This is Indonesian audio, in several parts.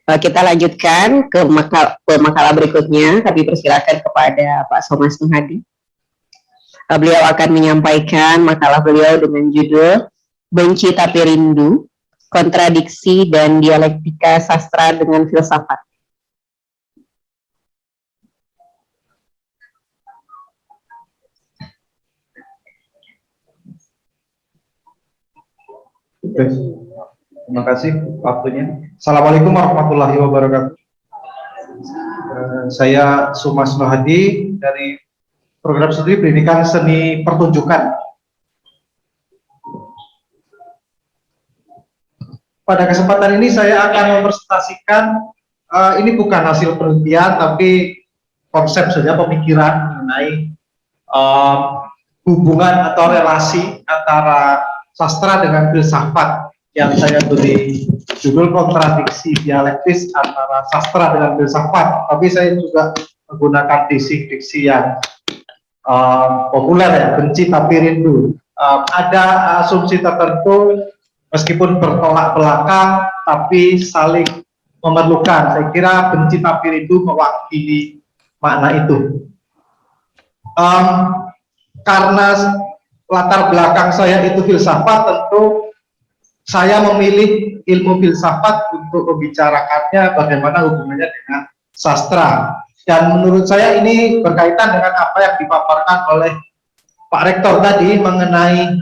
Kita lanjutkan ke makalah berikutnya. Kami persilakan kepada Pak Somas Nuhadi. Beliau akan menyampaikan makalah beliau dengan judul Benci Tapi Rindu, Kontradiksi dan Dialektika Sastra dengan Filsafat. Terima kasih waktunya. Assalamualaikum warahmatullahi wabarakatuh. Saya Somas Nuhadi dari Program Studi Pendidikan Seni Pertunjukan. Pada kesempatan ini saya akan mempresentasikan, ini bukan hasil penelitian, tapi konsep saja, pemikiran mengenai hubungan atau relasi antara sastra dengan filsafat yang saya beri judul kontradiksi dialektis antara sastra dengan filsafat. Tapi saya juga menggunakan diksi-diksi yang populer ya, benci tapi rindu. Ada asumsi tertentu meskipun bertolak belakang tapi saling memerlukan. Saya kira benci tapi rindu mewakili makna itu. Karena latar belakang saya itu filsafat, tentu saya memilih ilmu filsafat untuk membicarakannya bagaimana hubungannya dengan sastra. Dan menurut saya ini berkaitan dengan apa yang dipaparkan oleh Pak Rektor tadi mengenai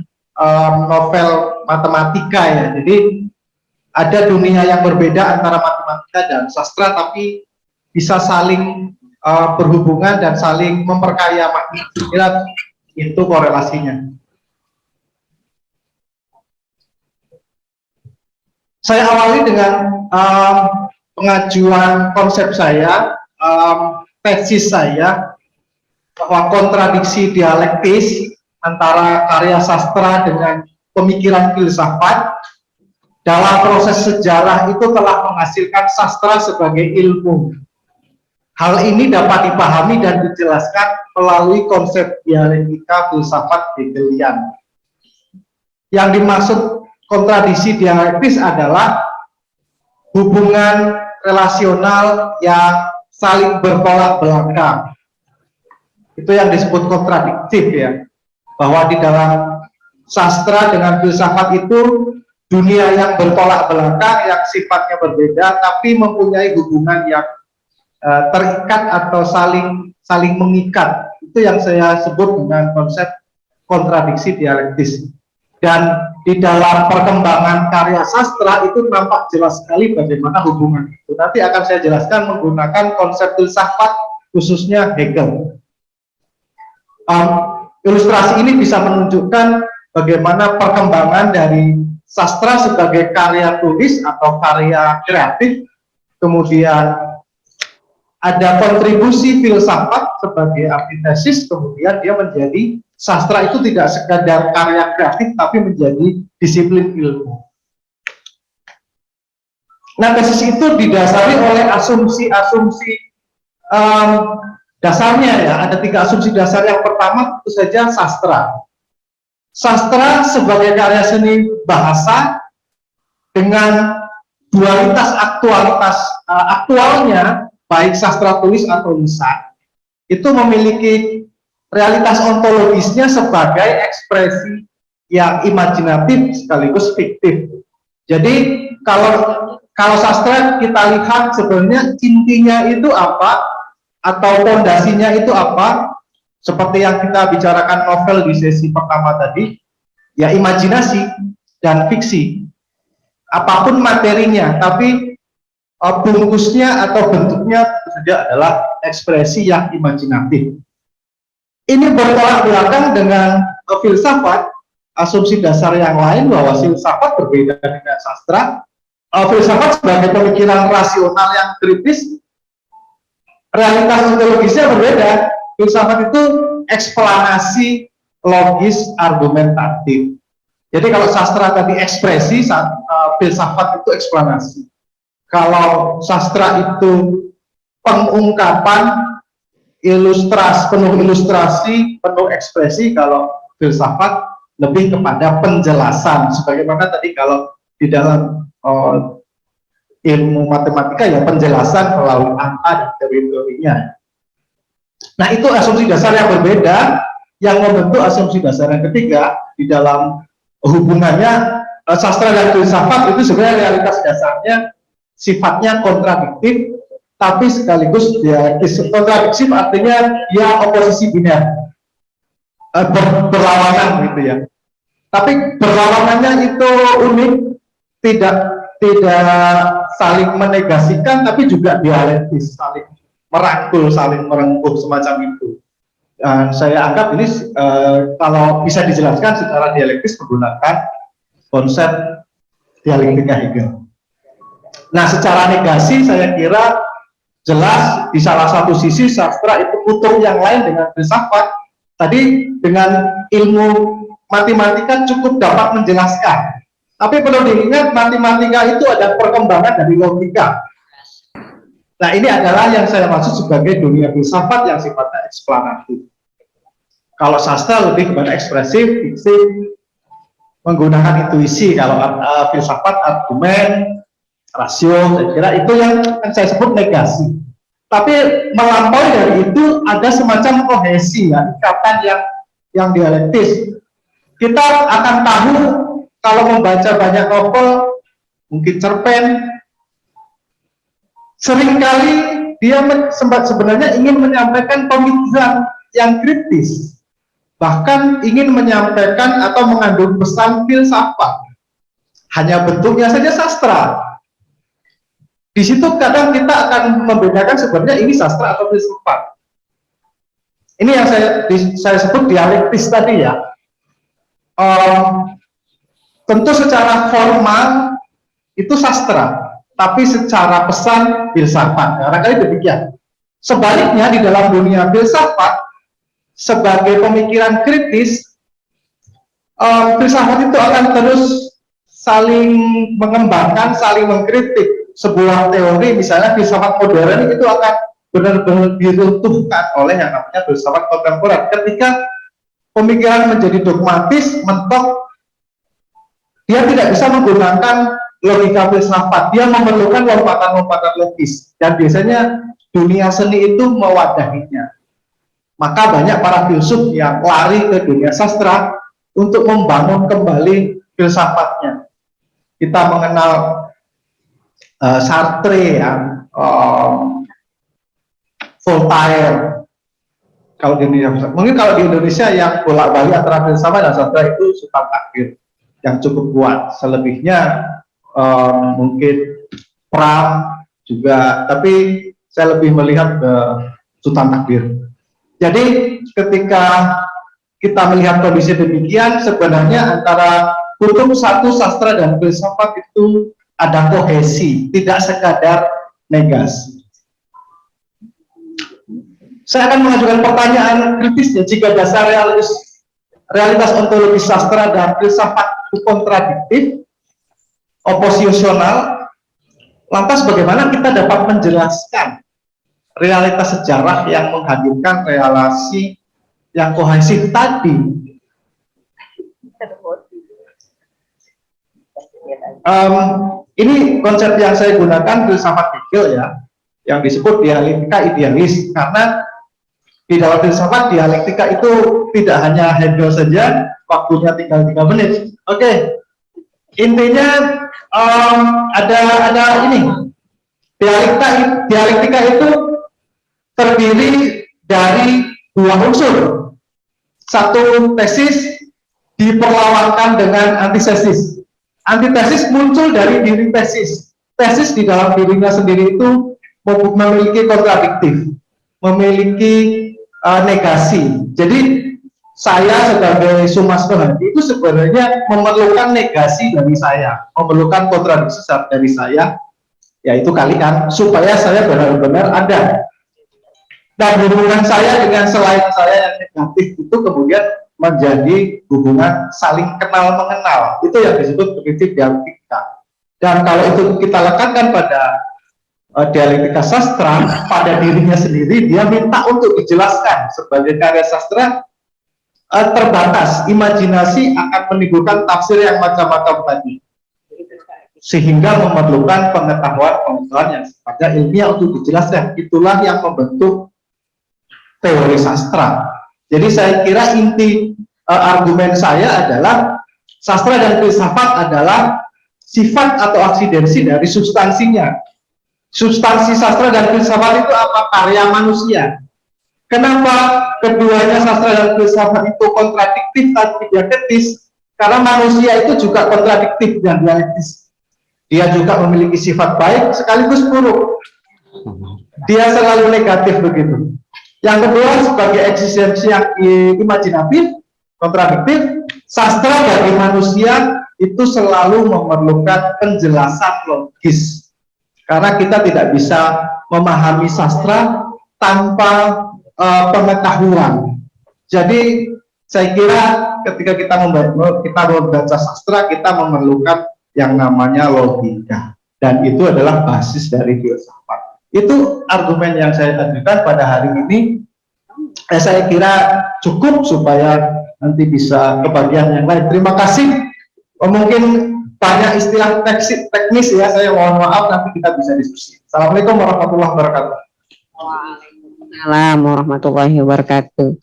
novel matematika ya. Jadi ada dunia yang berbeda antara matematika dan sastra, tapi bisa saling berhubungan dan saling memperkaya makna. Kira itu korelasinya. Saya awali dengan pengajuan konsep saya, tesis saya, bahwa kontradiksi dialektis antara karya sastra dengan pemikiran filsafat dalam proses sejarah itu telah menghasilkan sastra sebagai ilmu. Hal ini dapat dipahami dan dijelaskan melalui konsep dialektika filsafat Hegelian. Yang dimaksud kontradiksi dialektis adalah hubungan relasional yang saling bertolak belakang. Itu yang disebut kontradiktif ya. Bahwa di dalam sastra dengan filsafat itu dunia yang bertolak belakang, yang sifatnya berbeda, tapi mempunyai hubungan yang terikat atau saling mengikat. Itu yang saya sebut dengan konsep kontradiksi dialektis. Dan di dalam perkembangan karya sastra itu nampak jelas sekali bagaimana hubungan itu. Nanti akan saya jelaskan menggunakan konsep filsafat khususnya Hegel. Ilustrasi ini bisa menunjukkan bagaimana perkembangan dari sastra sebagai karya tulis atau karya kreatif, kemudian ada kontribusi filsafat sebagai antitesis, kemudian dia menjadi sastra itu tidak sekadar karya kreatif tapi menjadi disiplin ilmu. Nah, tesis itu didasari oleh asumsi-asumsi dasarnya ya. Ada 3 asumsi dasar. Yang pertama tentu saja sastra. Sastra sebagai karya seni bahasa dengan dualitas aktualnya, baik sastra tulis atau lisan, itu memiliki realitas ontologisnya sebagai ekspresi yang imajinatif sekaligus fiktif. Jadi kalau sastra kita lihat sebenarnya intinya itu apa atau fondasinya itu apa, seperti yang kita bicarakan novel di sesi pertama tadi, ya imajinasi dan fiksi. Apapun materinya, tapi bungkusnya atau bentuknya saja adalah ekspresi yang imajinatif. Ini bertolak belakang dengan filsafat. Asumsi dasar yang lain bahwa filsafat berbeda dengan sastra. Filsafat sebagai pemikiran rasional yang kritis, realitas ontologisnya berbeda. Filsafat itu eksplanasi logis argumentatif. Jadi kalau sastra tadi ekspresi, filsafat itu eksplanasi. Kalau sastra itu pengungkapan, penuh ilustrasi, penuh ekspresi, kalau filsafat lebih kepada penjelasan. Sebagaimana tadi kalau di dalam ilmu matematika ya penjelasan melalui angka dan teori-teorinya. Nah, itu asumsi dasar yang berbeda yang membentuk asumsi dasar yang ketiga di dalam hubungannya sastra dan filsafat itu sebenarnya realitas dasarnya sifatnya kontradiktif, tapi sekaligus dia kontradiktif artinya dia oposisi biner, berlawanan gitu ya. Tapi berlawanannya itu unik, tidak saling menegasikan, tapi juga dialektis, saling merangkul, saling merengkuh semacam itu. Dan saya anggap ini kalau bisa dijelaskan secara dialektis menggunakan konsep dialektika Hegel. Nah, secara negasi saya kira jelas di salah satu sisi sastra itu butuh yang lain dengan filsafat. Tadi dengan ilmu matematika cukup dapat menjelaskan. Tapi perlu diingat matematika itu ada perkembangan dari logika. Nah, ini adalah yang saya maksud sebagai dunia filsafat yang sifatnya eksplanatif. Kalau sastra lebih kepada ekspresif, fiksi, menggunakan intuisi. Kalau filsafat argumen, rasio, saya kira itu yang saya sebut negasi. Tapi melampaui dari itu ada semacam kohesi, ya, ikatan yang dialektis. Kita akan tahu kalau membaca banyak novel, mungkin cerpen, seringkali dia sebenarnya ingin menyampaikan pemikiran yang kritis, bahkan ingin menyampaikan atau mengandung pesan filsafat. Hanya bentuknya saja sastra. Di situ kadang kita akan membedakan sebenarnya ini sastra atau filsafat. Ini yang saya sebut dialektis tadi ya. Tentu secara formal itu sastra, tapi secara pesan filsafat. Barangkali demikian. Sebaliknya di dalam dunia filsafat sebagai pemikiran kritis, filsafat itu akan terus saling mengembangkan, saling mengkritik sebuah teori. Misalnya filsafat modern itu akan benar-benar diruntuhkan oleh yang namanya filsafat kontemporer. Ketika pemikiran menjadi dogmatis, mentok, dia tidak bisa menggunakan logika filsafat, dia memerlukan lompatan-lompatan logis, dan biasanya dunia seni itu mewadahinya. Maka banyak para filsuf yang lari ke dunia sastra untuk membangun kembali filsafatnya. Kita mengenal Sartre, ya, Voltaire. Kalau di Indonesia, mungkin kalau di Indonesia yang bolak-balik antara filsafat dan sastra itu Sultan Takdir yang cukup kuat. Selebihnya mungkin Pram juga, tapi saya lebih melihat ke Sultan Takdir. Jadi ketika kita melihat kondisi demikian, sebenarnya antara kutub satu sastra dan filsafat itu ada kohesi, tidak sekadar negasi. Saya akan mengajukan pertanyaan kritisnya, jika dasar realitas ontologis sastra dan filsafat itu kontradiktif, oposisional, lantas bagaimana kita dapat menjelaskan realitas sejarah yang menghadirkan relasi yang kohesif tadi? Ini konsep yang saya gunakan filsafat Hegel ya, yang disebut dialektika idealis, karena di dalam filsafat dialektika itu tidak hanya Hegel saja. Waktunya tinggal 3 menit. Oke. Intinya ada ini. Dialektika itu terdiri dari 2 unsur. Satu tesis diperlawankan dengan antitesis. Antitesis muncul dari diri tesis. Tesis di dalam dirinya sendiri itu memiliki kontradiktif, memiliki negasi. Jadi saya sebagai Sumasno Hadi itu sebenarnya memerlukan negasi dari saya, memerlukan kontradiksi dari saya, yaitu kalian, supaya saya benar-benar ada. Dan hubungan saya dengan selain saya yang negatif itu kemudian menjadi hubungan saling kenal mengenal. Itu yang disebut prinsip dialektika. Dan kalau itu kita lekatkan pada dialektika sastra, pada dirinya sendiri, dia minta untuk dijelaskan sebagai karya sastra terbatas. Imajinasi akan menimbulkan tafsir yang macam-macam tadi. sehingga memerlukan pengetahuan yang sifatnya ilmiah untuk dijelaskan. Itulah yang membentuk teori sastra. Jadi saya kira inti argumen saya adalah sastra dan filsafat adalah sifat atau aksidensi dari substansinya. Substansi sastra dan filsafat itu apa? Karya manusia. Kenapa keduanya sastra dan filsafat itu kontradiktif atau dialektis? Karena manusia itu juga kontradiktif dan dialektis. Dia juga memiliki sifat baik sekaligus buruk. Dia selalu negatif begitu. Yang kedua, sebagai eksistensi yang imajinatif, kontradiktif, sastra bagi manusia itu selalu memerlukan penjelasan logis. Karena kita tidak bisa memahami sastra tanpa pengetahuan. Jadi saya kira ketika kita membaca sastra, kita memerlukan yang namanya logika, dan itu adalah basis dari filsafat. Itu argumen yang saya ajukan pada hari ini. Saya kira cukup supaya nanti bisa ke bagian yang lain. Terima kasih. Mungkin banyak istilah teknis ya, saya mohon maaf, nanti kita bisa diskusi. Assalamualaikum warahmatullahi wabarakatuh. Waalaikumsalam warahmatullahi wabarakatuh.